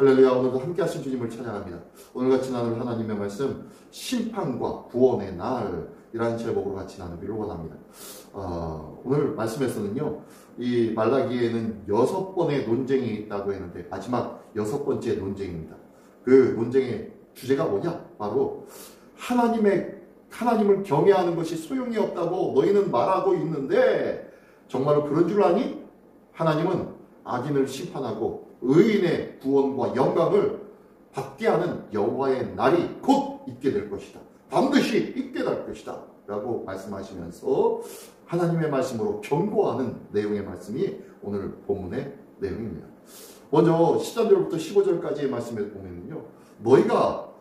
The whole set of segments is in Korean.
할렐루야. 오늘도 함께 하신 주님을 찬양합니다. 오늘같이 나눌 하나님의 말씀, 심판과 구원의 날이라는 제목으로 같이 나누기를 원합니다. 오늘 말씀에서는요, 이 말라기에는 6번의 논쟁이 있다고 했는데 마지막 6번째 논쟁입니다. 그 논쟁의 주제가 뭐냐? 바로 하나님을 경외하는 것이 소용이 없다고 너희는 말하고 있는데 정말로 그런 줄 아니? 하나님은 악인을 심판하고 의인의 구원과 영광을 받게 하는 여호와의 날이 곧 있게 될 것이다. 반드시 있게 될 것이다. 라고 말씀하시면서 하나님의 말씀으로 경고하는 내용의 말씀이 오늘 본문의 내용입니다. 먼저 13절부터 15절까지의 말씀에 보면요, 너희가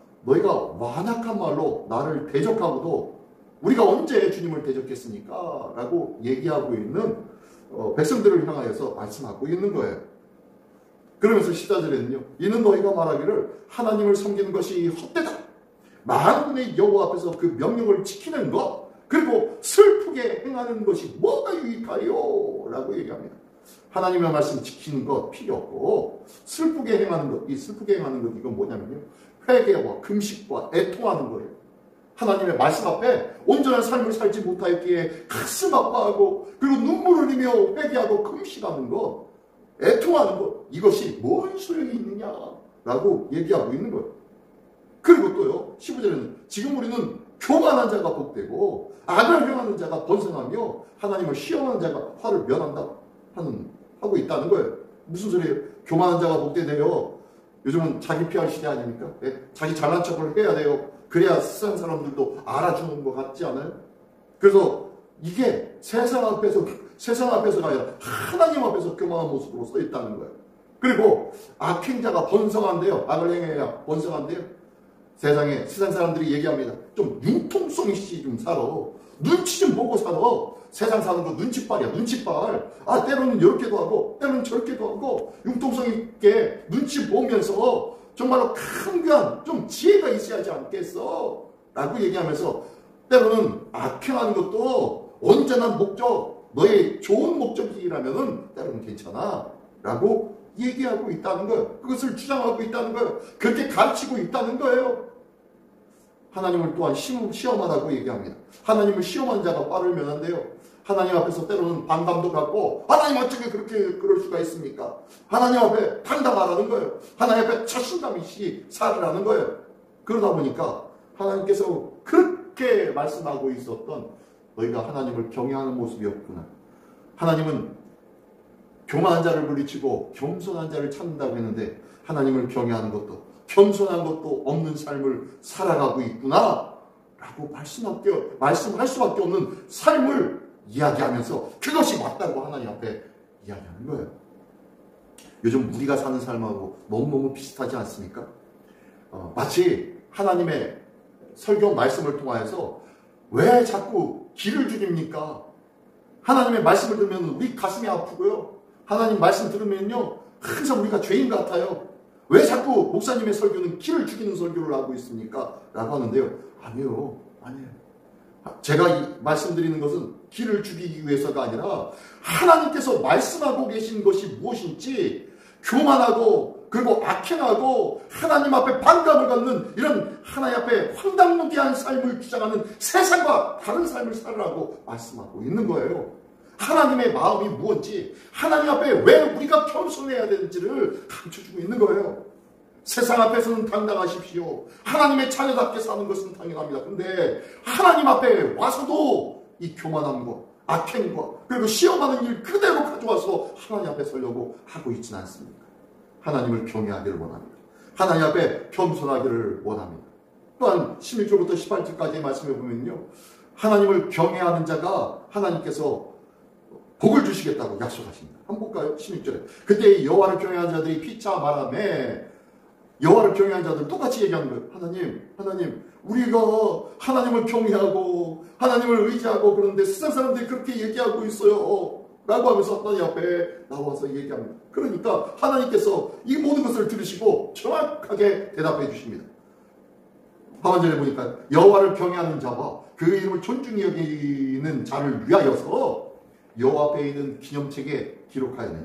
완악한 말로 나를 대적하고도 우리가 언제 주님을 대적했습니까? 라고 얘기하고 있는 백성들을 향하여서 말씀하고 있는 거예요. 그러면서 14절에는요, 이는 너희가 말하기를 하나님을 섬기는 것이 헛되다. 만군의 여호와 앞에서 그 명령을 지키는 것, 그리고 슬프게 행하는 것이 뭐가 유익하요? 라고 얘기합니다. 하나님의 말씀 지키는 것 필요 없고 슬프게 행하는 것, 이 슬프게 행하는 것 이건 뭐냐면요, 회개와 금식과 애통하는 거예요. 하나님의 말씀 앞에 온전한 삶을 살지 못하였기에 가슴 아파하고 그리고 눈물을 흘리며 회개하고 금식하는 것, 애통하는 것, 이것이 뭔 소용이 있느냐라고 얘기하고 있는 거예요. 그리고 또요, 15절에는 지금 우리는 교만한 자가 복되고 악을 행하는 자가 번성하며 하나님을 시험하는 자가 화를 면한다 하고 있다는 거예요. 무슨 소리예요? 교만한 자가 복되대요. 요즘은 자기 PR 시대 아닙니까? 네? 자기 잘난 척을 해야 돼요. 그래야 세상 사람들도 알아주는 것 같지 않아요? 그래서 이게 세상 앞에서가 아니라 하나님 앞에서 교만한 모습으로 서 있다는 거예요. 그리고 악행자가 번성한대요. 악을 행해야 번성한대요. 세상 사람들이 얘기합니다. 좀 융통성 있이 좀 살아. 눈치 좀 보고 살아. 세상 사는 거 눈치빨이야, 눈치빨. 때로는 이렇게도 하고, 때로는 저렇게도 하고, 융통성 있게 눈치 보면서 정말로 강한 좀 지혜가 있어야 하지 않겠어? 라고 얘기하면서 때로는 악행하는 것도 온전한 목적, 너의 좋은 목적이라면은 때로는 괜찮아. 라고 얘기하고 있다는 거예요. 그것을 주장하고 있다는 거예요. 그렇게 가르치고 있다는 거예요. 하나님을 또한 시험하라고 얘기합니다. 하나님을 시험한 자가 화를 면한대요. 하나님 앞에서 때로는 반감도 갖고, 하나님 어떻게 그럴 수가 있습니까? 하나님 앞에 당당하라는 거예요. 하나님 앞에 자신감 있이 살으라는 거예요. 그러다 보니까 하나님께서 그렇게 말씀하고 있었던 너희가 하나님을 경외하는 모습이었구나. 하나님은 교만한 자를 물리치고 겸손한 자를 찾는다고 했는데 하나님을 경외하는 것도 겸손한 것도 없는 삶을 살아가고 있구나 라고 말씀할 수밖에 없는 삶을 이야기하면서 그것이 맞다고 하나님 앞에 이야기하는 거예요. 요즘 우리가 사는 삶하고 너무너무 비슷하지 않습니까? 마치 하나님의 설교 말씀을 통하여서 왜 자꾸 기를 죽입니까? 하나님의 말씀을 들으면 우리 가슴이 아프고요. 하나님 말씀 들으면요, 항상 우리가 죄인 같아요. 왜 자꾸 목사님의 설교는 기를 죽이는 설교를 하고 있습니까? 라고 하는데요. 아니에요. 제가 말씀드리는 것은 기를 죽이기 위해서가 아니라 하나님께서 말씀하고 계신 것이 무엇인지 교만하고 그리고 악행하고 하나님 앞에 반감을 갖는 이런 하나님 앞에 황당무계한 삶을 주장하는 세상과 다른 삶을 살으라고 말씀하고 있는 거예요. 하나님의 마음이 무엇인지, 하나님 앞에 왜 우리가 겸손해야 되는지를 가르쳐주고 있는 거예요. 세상 앞에서는 당당하십시오. 하나님의 자녀답게 사는 것은 당연합니다. 근데 하나님 앞에 와서도 이 교만함과 악행과 그리고 시험하는 일 그대로 가져와서 하나님 앞에 서려고 하고 있지는 않습니다. 하나님을 경외하기를 원합니다. 하나님 앞에 겸손하기를 원합니다. 또한 16절부터 18절까지의 말씀에 보면요, 하나님을 경외하는 자가 하나님께서 복을 주시겠다고 약속하십니다. 한번 볼까요? 16절에. 그때 여호와를 경외하는 자들이 피차 말하매, 여호와를 경외하는 자들 똑같이 얘기하는 거예요. 하나님, 우리가 하나님을 경외하고 하나님을 의지하고 그런데 세상 사람들이 그렇게 얘기하고 있어요. 라고 하면서 하나님 앞에 나와서 얘기합니다. 그러니까 하나님께서 이 모든 것을 들으시고 정확하게 대답해 주십니다. 하반절에 보니까 여호와를 경외하는 자와 그 이름을 존중히 여기는 자를 위하여서 여호와 앞에 있는 기념책에 기록하였네요.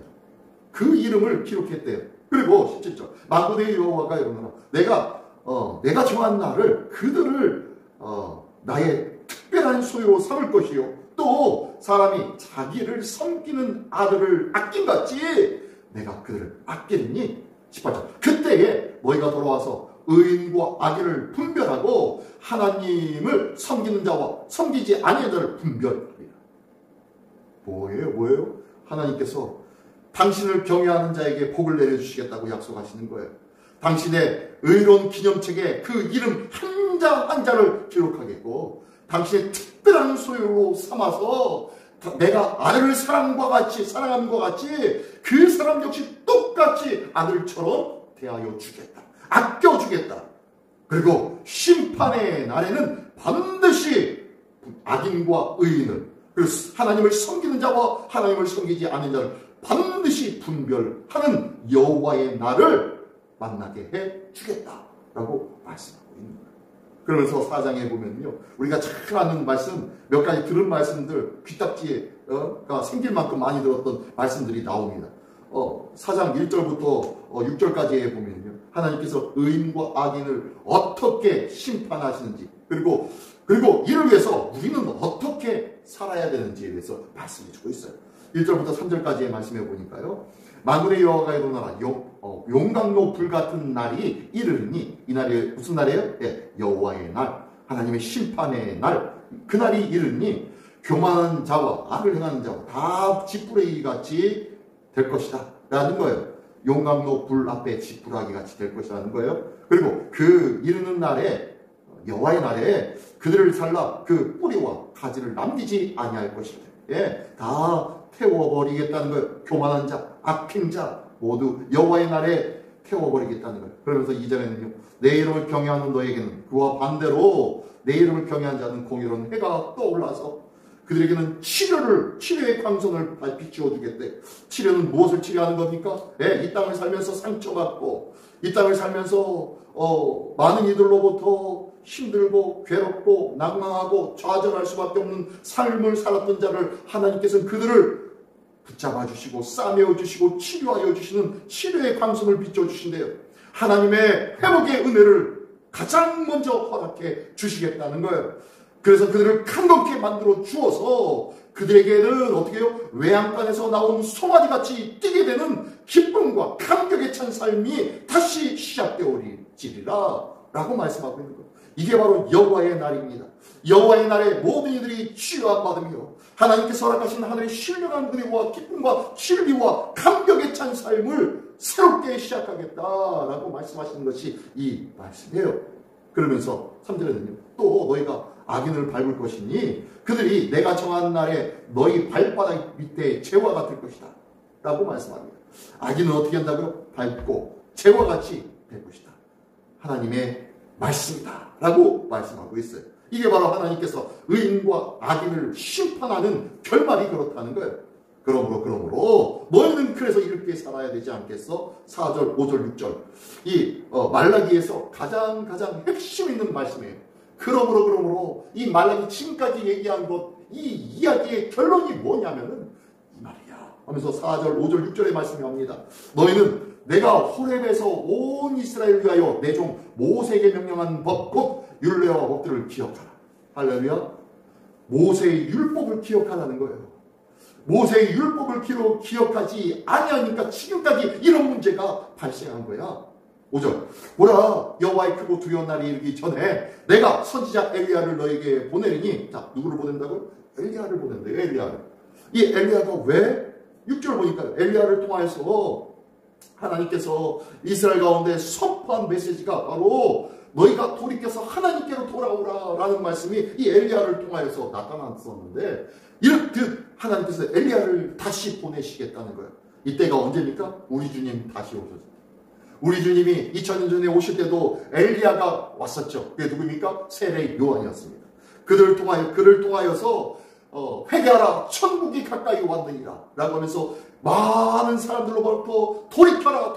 그 이름을 기록했대요. 그리고 17절 만군의 여호와가 이러노라 내가 정한 날을 그들을 나의 특별한 소유로 삼을 것이요 또 사람이 자기를 섬기는 아들을 아낀같이 내가 그들을 아끼리니 18절 그때에 너희가 돌아와서 의인과 악인을 분별하고 하나님을 섬기는 자와 섬기지 아니하는 자를 분별하리라. 뭐예요? 하나님께서 당신을 경외하는 자에게 복을 내려주시겠다고 약속하시는 거예요. 당신의 의로운 기념책에 그 이름 한자 한자를 기록하겠고 당신의 특별한 소유로 삼아서 내가 아들을 사랑함과 같이 그 사람 역시 똑같이 아들처럼 대하여 주겠다. 아껴주겠다. 그리고 심판의 날에는 반드시 악인과 의인을 그리고 하나님을 섬기는 자와 하나님을 섬기지 않는 자를 반드시 분별하는 여호와의 날을 만나게 해주겠다라고 말씀하고 있는 거예요. 그러면서 4장에 보면요 우리가 잘 아는 말씀 몇 가지 들은 말씀들 귀딱지가 생길 만큼 많이 들었던 말씀들이 나옵니다. 4장 1절부터 6절까지에 보면요 하나님께서 의인과 악인을 어떻게 심판하시는지 그리고 이를 위해서 우리는 어떻게 살아야 되는지에 대해서 말씀해 주고 있어요. 1절부터 3절까지의 말씀해 보니까요 만군의 여호와가 일어나라 용광로 불같은 날이 이르리니 이 날이 무슨 날이에요? 여호와의 날 하나님의 심판의 날 그 날이 이르니 교만한 자와 악을 행하는 자와 다 지푸라기 같이 될 것이다 라는 거예요. 용광로 불 앞에 지푸라기 같이 될 것이라는 거예요. 그리고 그 이르는 날에 여호와의 날에 그들을 살라 그 뿌리와 가지를 남기지 아니할 것이다. 다 태워버리겠다는 거예요. 교만한 자, 악행 자 모두 여호와의 날에 태워버리겠다는 거예요. 그러면서 2절에는요 내 이름을 경외하는 너에게는 그와 반대로 내 이름을 경외한 자는 공의로운 해가 떠올라서 그들에게는 치료의 광선을 비추어 주겠대. 치료는 무엇을 치료하는 겁니까? 이 땅을 살면서 상처받고 이 땅을 살면서 많은 이들로부터 힘들고 괴롭고 낭망하고 좌절할 수밖에 없는 삶을 살았던 자를 하나님께서는 그들을 붙잡아 주시고 싸매어 주시고 치료하여 주시는 치료의 광선을 비춰 주신대요. 하나님의 회복의 은혜를 가장 먼저 허락해 주시겠다는 거예요. 그래서 그들을 강건케 만들어 주어서 그들에게는 어떻게 해요? 외양간에서 나온 송아지같이 뛰게 되는 기쁨과 감격에 찬 삶이 다시 시작되오리지리라 라고 말씀하고 있는 거예요. 이게 바로 여호와의 날입니다. 여호와의 날에 모든 이들이 치유함 받으며 하나님께서 허락하신 하늘의 신령한 은혜와 기쁨과 진리와 감격에 찬 삶을 새롭게 시작하겠다라고 말씀하시는 것이 이 말씀이에요. 그러면서 3절에는요. 또 너희가 악인을 밟을 것이니 그들이 내가 정한 날에 너희 발바닥 밑에 재와 같을 것이다 라고 말씀합니다. 악인은 어떻게 한다고요? 밟고 재와 같이 될 것이다. 하나님의 말씀이다 라고 말씀하고 있어요. 이게 바로 하나님께서 의인과 악인을 심판하는 결말이 그렇다는 거예요. 그러므로 너희는 그래서 이렇게 살아야 되지 않겠어? 4절, 5절, 6절 이 말라기에서 가장 핵심 있는 말씀이에요. 그러므로 이 말라기 지금까지 얘기한 것 이 이야기의 결론이 뭐냐면은 이 말이야 하면서 4절, 5절, 6절의 말씀이 합니다. 너희는 내가 호렙에서 온 이스라엘을 위하여 내 종 모세에게 명령한 법 곧 율례와 법들을 기억하라. 할렐루야. 모세의 율법을 기억하라는 거예요. 모세의 율법을 기억하지 아니하니까 지금까지 이런 문제가 발생한 거야. 5절 보라 여호와의 크고 두려운 날이 이르기 전에 내가 선지자 엘리야를 너에게 보내리니 자 누구를 보낸다고요? 엘리야를 보낸대요. 엘리야를. 이 엘리야가 왜? 6절 보니까 엘리야를 통하여서 하나님께서 이스라엘 가운데 선포한 메시지가 바로 너희가 돌이켜서 하나님께로 돌아오라라는 말씀이 이 엘리야를 통하여서 나타났었는데 이렇듯 하나님께서 엘리야를 다시 보내시겠다는 거예요. 이때가 언제입니까? 우리 주님 다시 오셨어요. 우리 주님이 2000년 전에 오실 때도 엘리야가 왔었죠. 그게 누구입니까? 세례 요한이었습니다. 그를 통하여서 회개하라 천국이 가까이 왔느니라 라고 하면서 많은 사람들로부터 돌이켜라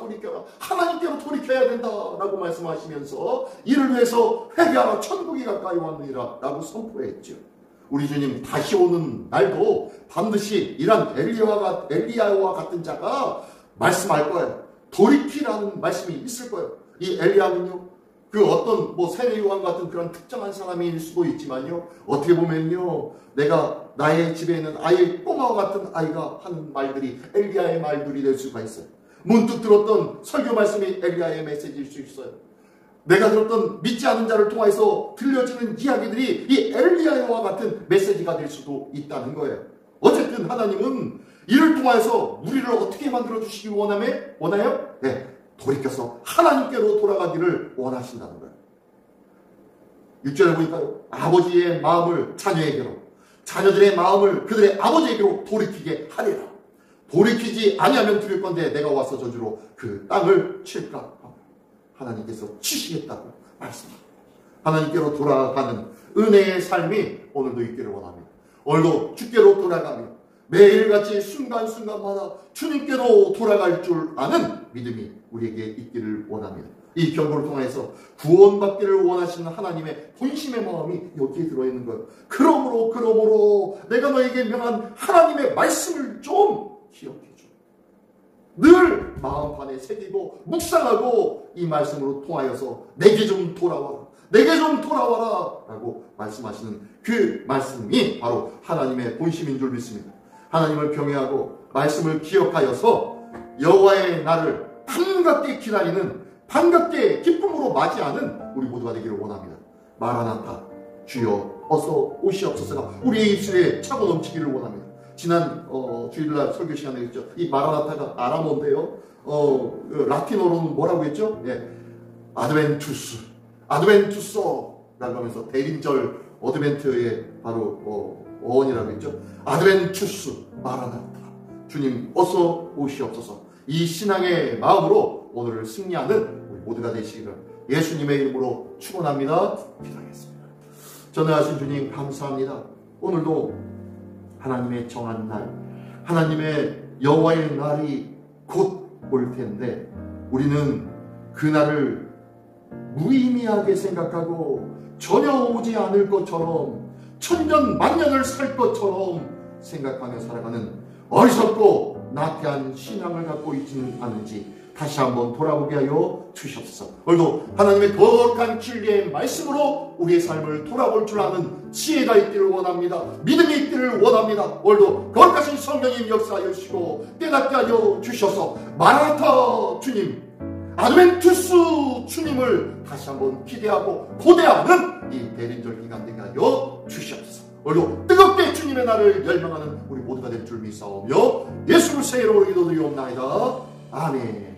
하나님께로 돌이켜야 된다라고 말씀하시면서 이를 위해서 회개하라 천국이 가까이 왔느니라 라고 선포했죠. 우리 주님 다시 오는 날도 반드시 이런 엘리야와 같은 자가 말씀할 거예요. 돌이키라는 말씀이 있을 거예요. 이 엘리야는요, 그 어떤 세례 요한 같은 그런 특정한 사람일 수도 있지만요, 어떻게 보면요, 내가 나의 집에 있는 아이의 꼬마와 같은 아이가 하는 말들이 엘리야의 말들이 될 수가 있어요. 문득 들었던 설교 말씀이 엘리야의 메시지일 수 있어요. 내가 들었던 믿지 않는 자를 통해서 들려지는 이야기들이 이 엘리야와 같은 메시지가 될 수도 있다는 거예요. 어쨌든 하나님은 이를 통해서 우리를 어떻게 만들어 주시기 원하요? 네, 돌이켜서 하나님께로 돌아가기를 원하신다는 거예요. 6절에 보니까요, 아버지의 마음을 자녀에게로, 자녀들의 마음을 그들의 아버지에게로 돌이키게 하리라. 돌이키지 아니하면 드릴 건데 내가 와서 저주로 그 땅을 칠까? 하나님께서 치시겠다고 말씀합니다. 하나님께로 돌아가는 은혜의 삶이 오늘도 있기를 원합니다. 오늘도 주께로 돌아가며 매일같이 순간순간마다 주님께로 돌아갈 줄 아는 믿음이 우리에게 있기를 원합니다. 이 경고를 통해서 구원받기를 원하시는 하나님의 본심의 마음이 여기에 들어있는 거예요. 그러므로 내가 너에게 명한 하나님의 말씀을 좀 기억해 줘. 늘 마음판에 새기고 묵상하고 이 말씀으로 통하여서 내게 좀 돌아와라, 내게 좀 돌아와라 라고 말씀하시는 그 말씀이 바로 하나님의 본심인 줄 믿습니다. 하나님을 경외하고 말씀을 기억하여서 여호와의 날을 반갑게 기다리는, 반갑게 기쁨으로 맞이하는 우리 모두가 되기를 원합니다. 마라나타, 주여 어서 오시옵소서가 우리의 입술에 차고 넘치기를 원합니다. 지난 주일날 설교 시간에 했죠. 이 마라나타가 아람어인데요. 라틴어로는 뭐라고 했죠? 예, 아드벤투서라고 하면서 대림절 어드벤트의 바로 어원이라고 했죠. 아드벤투스 마라나타, 주님 어서 오시옵소서. 이 신앙의 마음으로 오늘을 승리하는 우리 모두가 되시기를 예수님의 이름으로 축원합니다. 기도하겠습니다. 전능하신 주님 감사합니다. 오늘도 하나님의 정한 날, 하나님의 여호와의 날이 곧 올 텐데 우리는 그 날을 무의미하게 생각하고 전혀 오지 않을 것처럼 천년 만년을 살 것처럼 생각하며 살아가는 어리석고 나태한 신앙을 갖고 있지는 않은지 다시 한번 돌아보게 하여 주시옵소서. 오늘도 하나님의 거룩한 진리의 말씀으로 우리의 삶을 돌아볼 줄 아는 지혜가 있기를 원합니다. 믿음이 있기를 원합니다. 오늘도 거룩하신 성령님 역사하여 주시고 깨닫게 하여 주셔서 마라나타 주님, 아드벤투스 주님을 다시 한번 기대하고 고대하는 이 대림절 기간 되게 하여 주시옵소서. 오늘도 뜨겁게 주님의 날을 열망하는 우리 모두가 될 줄 믿사오며 예수 그리스도의 이름으로 기도드리옵나이다. 아멘.